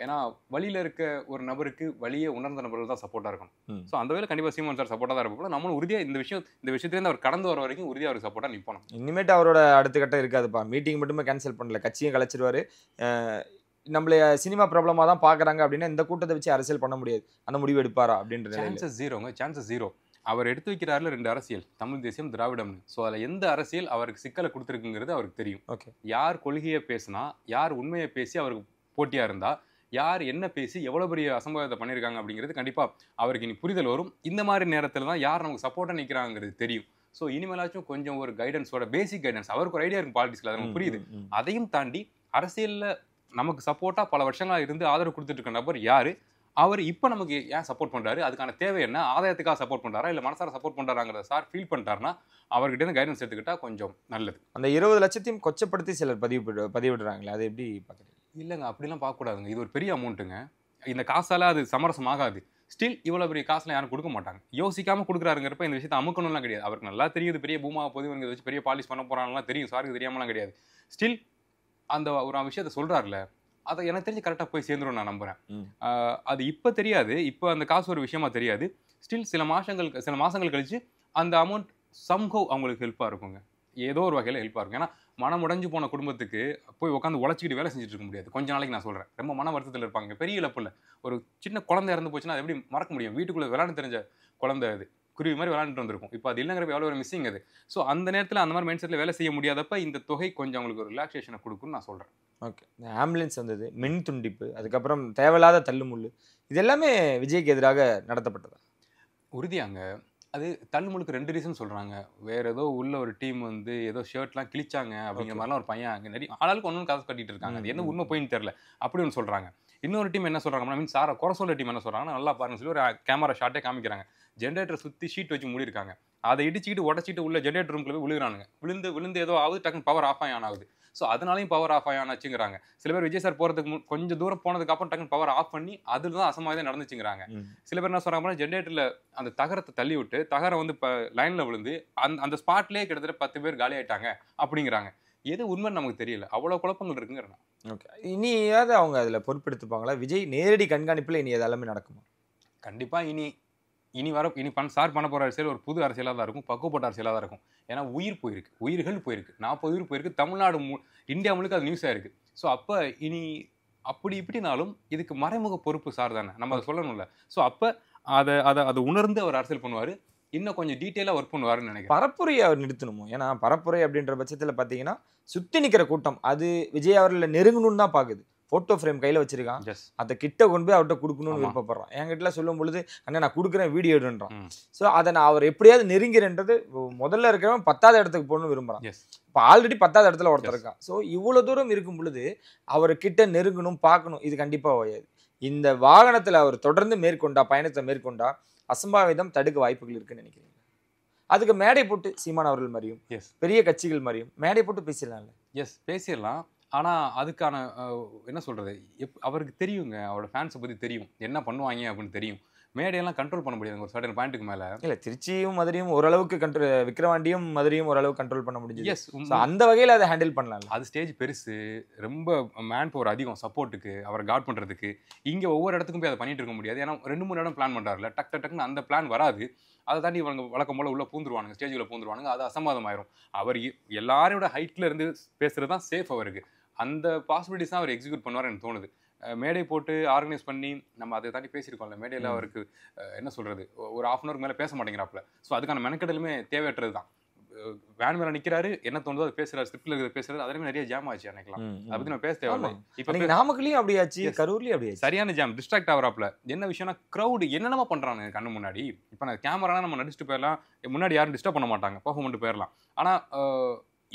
ஏன்னா வழியில இருக்க ஒரு நபருக்கு வழியை உணர்ந்த நபர்கள் தான் சப்போர்ட்டா இருக்கணும். ஸோ அந்த வேலை கண்டிப்பா சீமான் சார் சப்போர்ட்டா தான் இருப்போம். நம்மளும் உறுதியா இந்த விஷயத்திலேருந்து அவர் கடந்து வர வரைக்கும் உறுதியா அவருக்கு சப்போர்ட்டா நிற்போம். இனிமேட்டு அவரோட அடுத்த கட்டம் இருக்காதுப்பா. மீட்டிங் மட்டுமே கேன்சல் பண்ணல, கட்சியும் கலைச்சிருவாரு. நம்மள சினிமா ப்ராப்ளமாக தான் பார்க்குறாங்க அப்படின்னா இந்த கூட்டத்தை வச்சு அரசியல் பண்ண முடியாது. அந்த முடிவு எடுப்பாரா அப்படின்ற சான்சஸ் ஜீரோ. அவர் எடுத்து வைக்கிறாருல 2 அரசியல், தமிழ் தேசியம், திராவிடம்னு. ஸோ அதில் எந்த அரசியல் அவருக்கு சிக்கலை கொடுத்துருக்குங்கிறது அவருக்கு தெரியும். ஓகே, யார் கொள்கையை பேசினா, யார் உண்மையை பேசி அவருக்கு போட்டியாக இருந்தா, யார் என்ன பேசி எவ்வளோ பெரிய அசம்பாவிதத்தை பண்ணியிருக்காங்க அப்படிங்கிறது கண்டிப்பாக அவருக்கு இனி புரிதல் வரும். இந்த மாதிரி நேரத்தில் தான் யார் நமக்கு சப்போர்ட்டாக நிற்கிறாங்கிறது தெரியும். ஸோ இனிமேலாச்சும் கொஞ்சம் ஒரு கைடன்ஸோட, பேசிக் கைடன்ஸ், அவருக்கு ஒரு ஐடியா இருக்கும் பாலிடிக்ஸில், அது நமக்கு புரியுது. அதையும் தாண்டி அரசியலில் நமக்கு சப்போர்ட்டாக பல வருஷங்களாக இருந்து ஆதரவு கொடுத்துட்டு இருக்க நபர் யார், அவர் இப்போ நமக்கு ஏன் சப்போர்ட் பண்ணுறாரு, அதுக்கான தேவை என்ன, ஆதாயத்துக்காக சப்போர்ட் பண்ணுறாரா இல்லை மனசார சப்போர்ட் பண்ணுறாங்கிறத சார் ஃபீல் பண்ணிட்டாருன்னா அவர்கிட்ட கைடன்ஸ் எடுத்துக்கிட்டால் கொஞ்சம் நல்லது. அந்த 20 லட்சத்தையும் கொச்சப்படுத்தி சிலர் பதிவிடுறாங்களே, அது எப்படி பார்க்குறீங்க? இல்லைங்க, அப்படிலாம் பார்க்கக்கூடாதுங்க. இது ஒரு பெரிய அமௌண்ட்டுங்க. இந்த காசால் அது சமரசம் ஆகாது. ஸ்டில் இவ்வளோ பெரிய காசுலாம் யாரும் கொடுக்க மாட்டாங்க. யோசிக்காமல் கொடுக்குறாருங்கிறப்ப இந்த விஷயத்தை அமுக்கணும்லாம் கிடையாது. அவருக்கு நல்லா தெரியுது பெரிய பூமா போது இவங்க வச்சு பெரிய பாலிஷ் பண்ண போகிறாங்கலாம் தெரியும். சாருக்கு தெரியாமலாம் கிடையாது. ஸ்டில் அந்த ஒரு விஷயத்த சொல்கிறாருல, அதை எனக்கு தெரிஞ்சு கரெக்டாக போய் சேர்ந்துடும் நான் நம்புகிறேன். அது இப்போ தெரியாது, இப்போ அந்த காசு ஒரு விஷயமா தெரியாது. ஸ்டில் சில மாதங்கள் கழிச்சு அந்த அமௌண்ட் சம்ஹவ் அவங்களுக்கு ஹெல்ப்பாக இருக்குங்க. ஏதோ ஒரு வகையில் ஹெல்ப்பாக இருக்கும். ஏன்னா மனம் உடைஞ்சு போன குடும்பத்துக்கு போய் உட்காந்து உழைச்சிக்கிட்டு வேலை செஞ்சுட்டு இருக்க முடியாது. கொஞ்ச நாளைக்கு நான் சொல்கிறேன், ரொம்ப மன வருத்தத்தில் இருப்பாங்க. பெரிய இழப்பு இல்லை, ஒரு சின்ன குழந்தை இறந்து போச்சுன்னா அது எப்படி மறக்க முடியும்? வீட்டுக்குள்ளே விளையாண்டு தெரிஞ்ச குழந்தை, அது குருவி மாதிரி விளையாண்டுட்டு வந்திருக்கும். இப்போ அது இல்லைங்கிறப்ப எவ்வளோ ஒரு மிஸ்ஸிங் அது. ஸோ அந்த நேரத்தில் அந்த மாதிரி மைண்ட் செட்டில் வேலை செய்ய முடியாதப்ப இந்த தொகை கொஞ்சம் அவங்களுக்கு ஒரு ரிலாக்ஸேஷனை கொடுக்குன்னு நான் சொல்கிறேன். ஓகே, இந்த ஆம்புலன்ஸ் வந்தது, மின் துண்டிப்பு, அதுக்கப்புறம் தேவையில்லாத தள்ளுமுள்ளு, இது எல்லாமே விஜய்க்கு எதிராக நடத்தப்பட்டதா? உறுதியாங்க. அது தள்ளுமுழுக்கு 2 ரீசன் சொல்கிறாங்க. வேறு ஏதோ உள்ள ஒரு டீம் வந்து ஏதோ ஷர்ட்லாம் கிழிச்சாங்க அப்படிங்கிற மாதிரிலாம் ஒரு பையன் அங்கே நிறைய ஆளாளுக்கு ஒன்று காசு கட்டிட்டு இருக்காங்க. அது என்ன உண்மை போயின்னு தெரில, அப்படி ஒன்று சொல்கிறாங்க. இன்னொரு டீம் என்ன சொல்கிறாங்கன்னா, மீன் சாரை குறை சொல்ல டீம் என்ன சொல்கிறாங்கன்னா, நல்லா பாருங்க சொல்லி ஒரு கேமரா ஷாட்டே காமிக்கிறாங்க. ஜென்ரேட்டர் சுற்றி ஷீட் வச்சு மூடிருக்காங்க. அதை இடிச்சிக்கிட்டு உடச்சிட்டு உள்ள ஜென்ரேட்டர் ரூம்குள்ள போய் விழுகிறானுங்க. விழுந்து ஏதோ ஆகுது, டக்குன்னு பவர் ஆஃப் ஆகுது. ஸோ அதனாலையும் பவர் ஆஃப் ஆனாச்சுங்கிறாங்க. சில பேர் விஜய் சார் போகிறதுக்கு கொஞ்சம் தூரம் போனதுக்கு அப்புறம் டக்குன்னு பவர் ஆஃப் பண்ணி அதில் தான் அசம்பாவிதம் நடந்துச்சுங்கிறாங்க. சில பேர் என்ன சொல்கிறாங்கன்னா, ஜென்ரேட்டரில் அந்த தகரத்தை தள்ளி விட்டு தகரம் வந்து இப்போ லைனில் விழுந்து அந்த ஸ்பாட்லேயே கிட்டத்தட்ட 10 பேர் காலி ஆகிட்டாங்க அப்படிங்கிறாங்க. எது உண்மை நமக்கு தெரியல, அவ்வளோ குழப்பங்கள் இருக்குங்கிறேன். ஓகே, இனியாவது அவங்க அதில் பொறுப்பெடுத்துப்பாங்களா? விஜய் நேரடி கண்காணிப்பில் இனி எல்லாமே நடக்குமா? கண்டிப்பாக இனி இனி சார் பண்ண போகிற அரசியல் ஒரு புது அரசியலாக தான் இருக்கும், பக்குவப்பட்ட அரசியலாக தான் இருக்கும். ஏன்னா உயிர்கள் போயிருக்கு, 40 உயிர் போயிருக்கு, தமிழ்நாடு இந்தியா முழுக்க அது நியூஸ் ஆயிருக்கு. ஸோ அப்போ இனி அப்படி இப்படினாலும் இதுக்கு மறைமுக பொறுப்பு சார் தானே, நம்ம அதை சொல்லணும்ல. ஸோ அப்போ அதை உணர்ந்து அவர் அரசியல் பண்ணுவார், இன்னும் கொஞ்சம் டீட்டெயிலாக ஒர்க் பண்ணுவாருன்னு நினைக்கிறேன். பரப்புரையை அவர் நிறுத்தணுமோ? ஏன்னா பரப்புரை அப்படின்ற பட்சத்தில் பார்த்தீங்கன்னா சுற்றி நிற்கிற கூட்டம் அது விஜய் அவர்களை நெருங்கணும்னு தான் பார்க்குது. ஃபோட்டோ ஃப்ரேம் கையில் வச்சிருக்கான், அதை கிட்ட கொண்டு போய் அவர்கிட்ட கொடுக்கணும்னு விருப்பப்படுறான். என்கிட்ட சொல்லும் பொழுது அண்ணா நான் கொடுக்குறேன் வீடியோ எடுன்றான். ஸோ அதை நான் அவர் எப்படியாவது நெருங்கிறேன்றது முதல்ல இருக்கிறவன் 10வது இடத்துக்கு போகணும்னு விரும்புகிறான். இப்போ ஆல்ரெடி 10வது இடத்துல ஒருத்தர் இருக்கான். ஸோ இவ்வளோ தூரம் இருக்கும் பொழுது அவர் கிட்ட நெருங்கணும், பார்க்கணும், இது கண்டிப்பாக ஓயாது. இந்த வாகனத்தில் அவர் தொடர்ந்து பயணத்தை மேற்கொண்டா அசம்பாவிதம் தடுக்க வாய்ப்புகள் இருக்குன்னு நினைக்கிறீங்க? அதுக்கு மேடை போட்டு சீமான் அவர்கள் மாதிரியும் பெரிய கட்சிகள் மாதிரியும் மேடை போட்டு பேசிடலாம்ல? பேசிடலாம். ஆனால் அதுக்கான என்ன சொல்கிறது, அவருக்கு தெரியுங்க, அவரோட ஃபேன்ஸை பற்றி தெரியும், என்ன பண்ணுவாங்க அப்படின்னு தெரியும். மேடையெல்லாம் கண்ட்ரோல் பண்ண முடியாது ஒரு சர்டன் பாயிண்ட்டுக்கு மேலே. இல்லை, திருச்சியும் மதுரையும் ஓரளவுக்கு விக்கிரவாண்டியும் மதுரையும் ஓரளவுக்கு கண்ட்ரோல் பண்ண முடிஞ்சது. அந்த வகையில் அதை ஹேண்டில் பண்ணலாம். அது ஸ்டேஜ் பெருசு, ரொம்ப மேன் பவர் அதிகம் சப்போர்ட்டுக்கு, அவரை கார்ட் பண்ணுறதுக்கு. இங்கே ஒவ்வொரு இடத்துக்கும் போய் அதை பண்ணிட்டு இருக்க முடியாது. ஏன்னா 2-3 இடம் பிளான் பண்ணுறாருல, டக்குன்னு அந்த பிளான் வராது. அதை தாண்டி இவங்க வழக்கம் போல் உள்ளே பூந்துருவானுங்க, ஸ்டேஜில் பூந்துருவானுங்க, அது அசம்பாதம் ஆயிரும். அவர் எல்லாரோட ஹைட்டில் இருந்து பேசுகிறது தான் சேஃப் அவருக்கு. அந்த பாசிபிலிட்டிஸ் தான் அவர் எக்ஸிக்யூட் பண்ணுவார் எனக்கு தோணுது. மேடை போட்டு ஆர்கனைஸ் பண்ணி நம்ம அதை தாண்டி பேசியிருக்கோம்ல, மேடையில் அவருக்கு என்ன சொல்கிறது, ஒரு 1/2 hour மேலே பேச மாட்டேங்கிறாப்புல. ஸோ அதுக்கான மெனக்கெடலுமே தேவையற்றது தான். வேன் மேலே நிற்கிறாரு, என்ன தோணுதோ அது பேசுகிறாரு, ஸ்கிரிப்டில் இருக்கிறது பேசுறது, அதுலேயுமே நிறைய ஜாம் ஆச்சு அன்னைக்கெல்லாம். அதை பற்றி நம்ம பேச தேவையில்லை. இப்போ நாமக்கல்லையும் அப்படியாச்சு, கரூர்லையும் அப்படியாச்சு, சரியான ஜாம், டிஸ்ட்ராக்ட் ஆகிறாப்புல. என்ன விஷயம்னா க்ரௌடு என்னென்னமா பண்ணுறாங்க கண்ணு முன்னாடி. இப்போ நான் கேமரானா நம்ம நடிச்சுட்டு போயிடலாம், முன்னாடி யாரும் டிஸ்டர்ப் பண்ண மாட்டாங்க, பர்ஃபார்மெண்ட் போயிடலாம். ஆனால்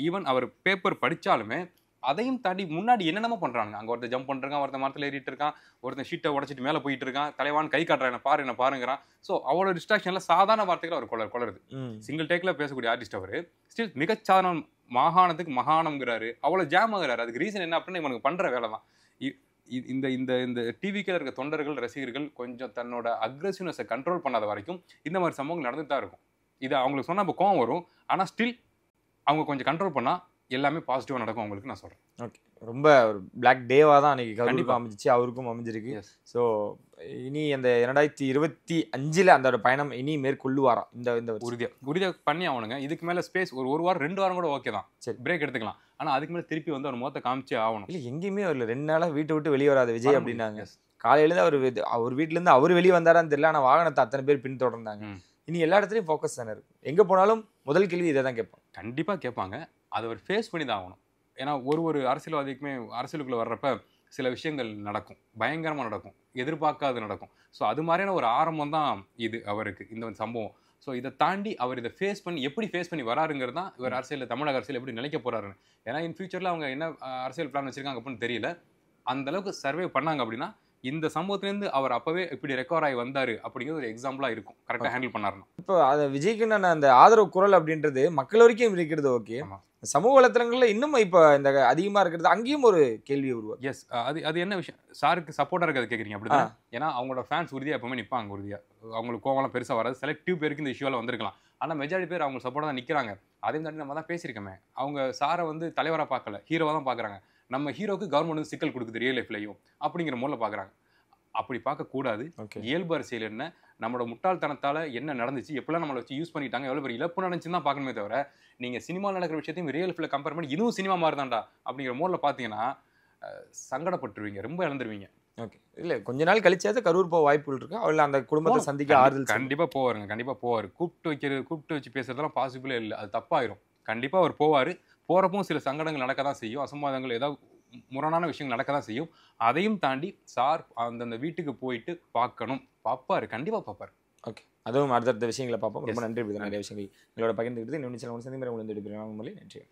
ஈவன் அவர் பேப்பர் படித்தாலுமே அதையும் தாண்டி முன்னாடி என்னென்னமோ பண்ணுறாங்க. அங்கே ஒருத்தர் ஜம்ப் பண்ணுறான், ஒருத்தர் மரத்தில் ஏறிட்டு இருக்கான், ஒருத்தர் ஷீட்டை உடச்சிட்டு மேலே போயிட்டு இருக்கான், தலைவான் கை காட்டுறான், என்ன பாருங்கிறான். ஸோ அவ்வளோ டிஸ்ட்ராக்ஷனில் சாதாரண வார்த்தைகள் அவர் கொளருது. சிங்கிள் டேக்கில் பேசக்கூடிய ஆர்டிஸ்ட் அவர் ஸ்டில் மிகச்சாதாரண மாகாணத்துக்கு மகாணம்ங்கிறாரு, அவ்வளோ ஜாம் ஆகுறாரு. அதுக்கு ரீசன் என்ன அப்படின்னு இவனுக்கு பண்ணுற வேலை தான். இந்த இந்த இந்த டிவிக்கில் இருக்க தொண்டர்கள், ரசிகர்கள் கொஞ்சம் தன்னோட அக்ரெசிவ்னஸை கண்ட்ரோல் பண்ணாத வரைக்கும் இந்த மாதிரி சம்பவங்கள் நடந்துட்டு தான் இருக்கும். இது அவங்களுக்கு சொன்னால் இப்போ கோவம் வரும், ஆனால் ஸ்டில் அவங்க கொஞ்சம் கண்ட்ரோல் பண்ணால் எல்லாமே பாசிட்டிவாக நடக்கும் அவங்களுக்கு, நான் சொல்கிறேன். ஓகே, ரொம்ப ஒரு பிளாக் டேவாக தான் அன்றைக்கி கண்டிப்பாக அமைஞ்சிச்சு, அவருக்கும் அமைஞ்சிருக்கு. ஸோ இனி அந்த 2025 அந்த பயணம் இனி மேற்கொள்ளுவாராம் இந்த உறுதியாக பண்ணி ஆகணுங்க. இதுக்கு மேலே ஸ்பேஸ் ஒரு வாரம் 2 வாரம் கூட ஓகே தான், சரி பிரேக் எடுத்துக்கலாம். ஆனால் அதுக்கு மேலே திருப்பி வந்து அவர் முகத்தை காமிச்சே ஆகணும். இல்லை, எங்கேயுமே வரல, 2 நாளாக வீட்டை விட்டு வெளியே வராது விஜய் அப்படின்னாங்க. காலையிலேருந்து அவர் வீட்டிலேருந்து அவர் வெளியே வந்தாரான்னு தெரியல, ஆனால் வாகனத்தை அத்தனை பேர் பின்தொடர்ந்தாங்க. இனி எல்லா இடத்துலையும் ஃபோக்கஸ் தானே இருக்கும். எங்கே போனாலும் முதல் கேள்வி இதை தான் கேட்பாங்க. கண்டிப்பாக கேட்பாங்க, அதை அவர் ஃபேஸ் பண்ணி தான் ஆகணும். ஏன்னா ஒரு அரசியல்வாதிக்குமே அரசியலுக்குள்ளே வர்றப்ப சில விஷயங்கள் நடக்கும், பயங்கரமாக நடக்கும், எதிர்பார்க்காது நடக்கும். ஸோ அது மாதிரியான ஒரு ஆரம்பம் தான் இது அவருக்கு, இந்த சம்பவம். ஸோ இதை தாண்டி அவர் இதை எப்படி ஃபேஸ் பண்ணி வராருங்கிறது தான் இவர் அரசியலில், தமிழக அரசியல் எப்படி நிலைக்க போகிறாருன்னு. ஏன்னா இன் ஃபியூச்சரில் அவங்க என்ன அரசியல் பிளான் வச்சுருக்காங்க அப்படின்னு தெரியல. அந்தளவுக்கு சர்வே பண்ணாங்க அப்படின்னா இந்த சம்பவத்திலேருந்து அவர் அப்போவே இப்படி ரெக்கவர் ஆகி வந்தார் அப்படிங்கிறது ஒரு எக்ஸாம்பிளாக இருக்கும், கரெக்டாக ஹேண்டில் பண்ணாருன்னு. இப்போ அதை விஜய்க்கு நான் அந்த ஆதரவு குரல் அப்படின்றது மக்கள் வரைக்கும் இருக்கிறது ஓகே, சமூக வலைத்தளங்களில் இன்னும் இப்போ இந்த அதிகமாக இருக்கிறது அங்கேயும் ஒரு கேள்வி உருவாகும். எஸ், அது என்ன விஷயம், சாருக்கு சப்போர்ட்டாக இருக்கிறது கேட்குறீங்க அப்படிதான். ஏன்னா அவங்களோட ஃபேன்ஸ் உறுதியாக எப்பவுமே நிற்பாங்க, உறுதியாக அவங்களுக்கு கோவம்லாம் பெருசாக வராது. செலக்டிவ் பேருக்கு இந்த இஷ்யூவில் வந்திருக்கலாம், ஆனால் மெஜாரிட்டி பேர் அவங்க சப்போர்ட்டாக தான் நிற்கிறாங்க. அதையும் தாண்டி நம்ம தான் பேசியிருக்கோமே, அவங்க சாரை வந்து தலைவராக பார்க்கல, ஹீரோவாக தான் பார்க்குறாங்க. நம்ம ஹீரோக்கு கவர்மெண்ட் வந்து சிக்கல் கொடுக்குது ரியல் லைஃப்லையும் அப்படிங்கிற மூலம் பார்க்குறாங்க. அப்படி பார்க்கக்கூடாது. இயல்பு அரசியல் என்ன, நம்மளோட முட்டாள்தனத்தால் என்ன நடந்துச்சு, எப்படிலாம் நம்மளை வச்சு யூஸ் பண்ணிட்டாங்க, எவ்வளோ பெரிய இழப்பு நடந்துச்சுன்னு தான் பார்க்கணுமே தவிர, நீங்கள் சினிமாவில் நடக்கிற விஷயத்தையும் ரியல் லைஃப்பில் கம்பேர் பண்ணி இதுவும் சினிமா மாதிரி தான்டா அப்படிங்கிற மோடில் பார்த்தீங்கன்னா சங்கடப்பட்டுருவீங்க, ரொம்ப இழந்துருவீங்க. ஓகே, இல்லை கொஞ்ச நாள் கழிச்சாவது கரூர் போக வாய்ப்புகள் இருக்கு, அவள் அந்த குடும்பத்தை சந்திக்க ஆறுதல். கண்டிப்பாக போவாருங்க, கண்டிப்பாக போவார். கூப்பிட்டு வச்சு பேசுறதெல்லாம் பாசிபிளே இல்லை, அது தப்பாயிரும். கண்டிப்பாக அவர் போவார். போகிறப்பவும் சில சங்கடங்கள் நடக்க தான் செய்யும், அசம்பாதங்கள் ஏதாவது முரணான விஷயங்கள் நடக்க தான் செய்யும். அதையும் தாண்டி சார் அந்தந்த வீட்டுக்கு போயிட்டு பார்க்கணும், பார்ப்பாரு, கண்டிப்பாக பார்ப்பார். ஓகே, அதுவும் அடுத்தடுத்த விஷயங்களை பார்ப்போம். ரொம்ப நன்றி. நிறைய விஷயங்கள் எங்களோட பகிர்ந்துக்கிட்டு இன்னும் சில சந்திக்கிற உங்களுக்கு நன்றி.